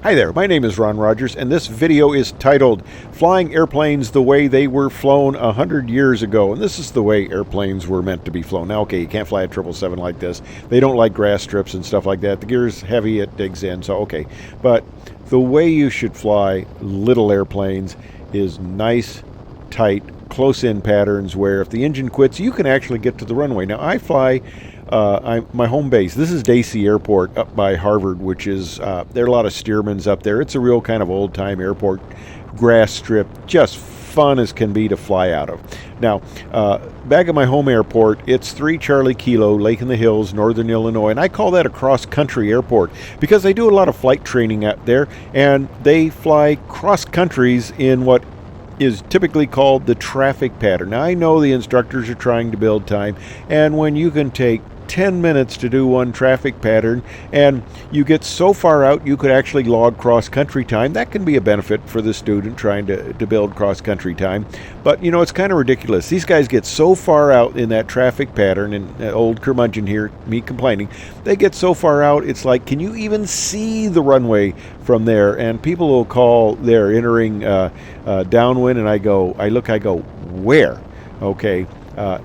Hi there, my name is Ron Rogers, and this video is titled Flying Airplanes the Way They Were Flown 100 Years Ago. And this is the way airplanes were meant to be flown. Now, okay, you can't fly a 777 like this. They don't like grass strips and stuff like that. The gear's heavy, it digs in, so okay. But the way you should fly little airplanes is nice, tight, close-in patterns where if the engine quits, you can actually get to the runway. Now, I fly my home base. This is Dacey Airport up by Harvard, which is, there are a lot of Stearmans up there. It's a real kind of old-time airport, grass strip, just fun as can be to fly out of. Now, back at my home airport, it's 3 Charlie Kilo, Lake in the Hills, Northern Illinois, and I call that a cross-country airport because they do a lot of flight training out there, and they fly cross-countries in what is typically called the traffic pattern. Now, I know the instructors are trying to build time, and when you can take 10 minutes to do one traffic pattern and you get so far out you could actually log cross-country time, that can be a benefit for the student trying to build cross-country time. But you know, it's kind of ridiculous. These guys get so far out in that traffic pattern, and old curmudgeon here, me complaining, they get so far out it's like, can you even see the runway from there? And people will call they're entering downwind, and I go, where? Okay.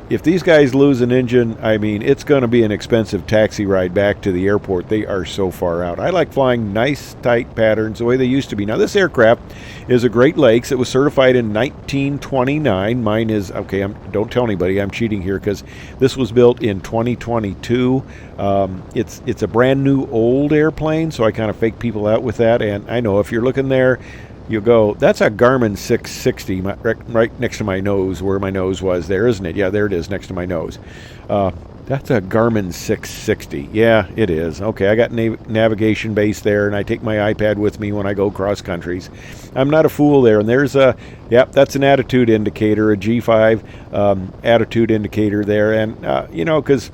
If these guys lose an engine, I mean, it's going to be an expensive taxi ride back to the airport. They are so far out. I like flying nice, tight patterns the way they used to be. Now, this aircraft is a Great Lakes. It was certified in 1929. Mine is, okay, don't tell anybody I'm cheating here because this was built in 2022. It's a brand new old airplane, so I kind of fake people out with that. And I know if you're looking there, you go, that's a Garmin 660 right next to my nose, where my nose was there, isn't it? Yeah, there it is next to my nose. That's a Garmin 660. Yeah, it is. Okay, I got navigation base there, and I take my iPad with me when I go cross countries. I'm not a fool there. And there's that's an attitude indicator, a G5 attitude indicator there. And, you know, because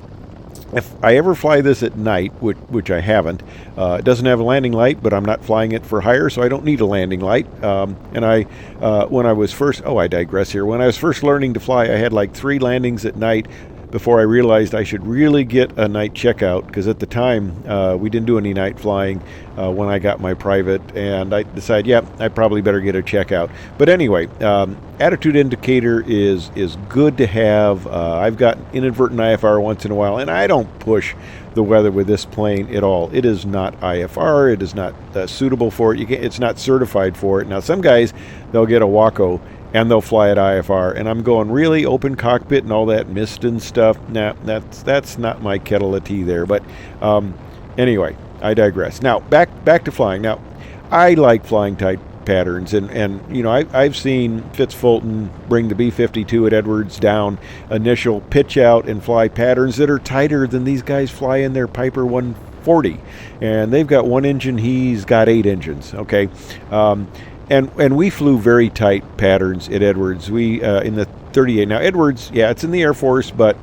if I ever fly this at night, which I haven't, it doesn't have a landing light, but I'm not flying it for hire, so I don't need a landing light. And when I was first, I digress here. When I was first learning to fly, I had like 3 landings at night before I realized I should really get a night checkout, because at the time we didn't do any night flying when I got my private, and I decided, I probably better get a checkout. But anyway, attitude indicator is good to have. I've got inadvertent IFR once in a while, and I don't push the weather with this plane at all. It is not IFR. It is not suitable for it. It's not certified for it. Now, some guys, they'll get a Waco and they'll fly at IFR, and I'm going, really, open cockpit and all that mist and stuff? Nah, that's not my kettle of tea there. But anyway, I digress. Now, back to flying. Now, I like flying tight patterns, and you know, I've seen Fitz Fulton bring the B-52 at Edwards down initial pitch out and fly patterns that are tighter than these guys fly in their Piper 140, and they've got 1 engine, he's got 8 engines. Okay. And we flew very tight patterns at Edwards. We in the 38. Now, Edwards, it's in the Air Force, but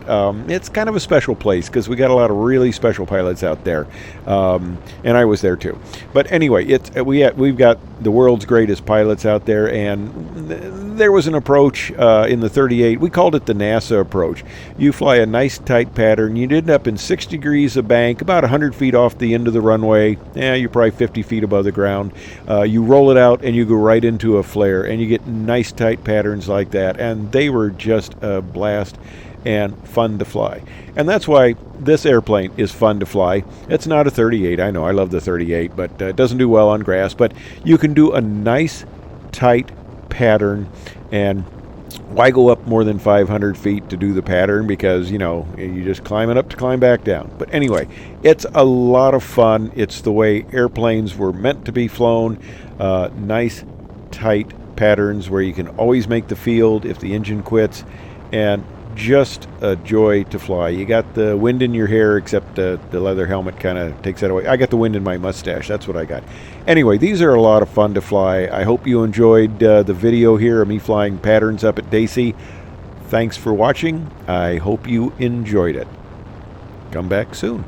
it's kind of a special place because we got a lot of really special pilots out there, and I was there too. But anyway, we've got the world's greatest pilots out there, and there was an approach in the 38. We called it the NASA approach. You fly a nice tight pattern. You'd end up in 6 degrees of bank, about 100 feet off the end of the runway. You're probably 50 feet above the ground. You roll it out, and you go right into a flare, and you get nice tight patterns like that, and they were just a blast and fun to fly. And that's why this airplane is fun to fly. It's not a 38. I know, I love the 38, but it doesn't do well on grass. But you can do a nice tight pattern, and why go up more than 500 feet to do the pattern? Because, you know, you just climb it up to climb back down. But anyway, it's a lot of fun. It's the way airplanes were meant to be flown. Nice tight patterns where you can always make the field if the engine quits, and just a joy to fly. You got the wind in your hair, except the leather helmet kind of takes that away. I got the wind in my mustache. That's what I got. Anyway, these are a lot of fun to fly. I hope you enjoyed the video here of me flying patterns up at Dacey. Thanks for watching. I hope you enjoyed it. Come back soon.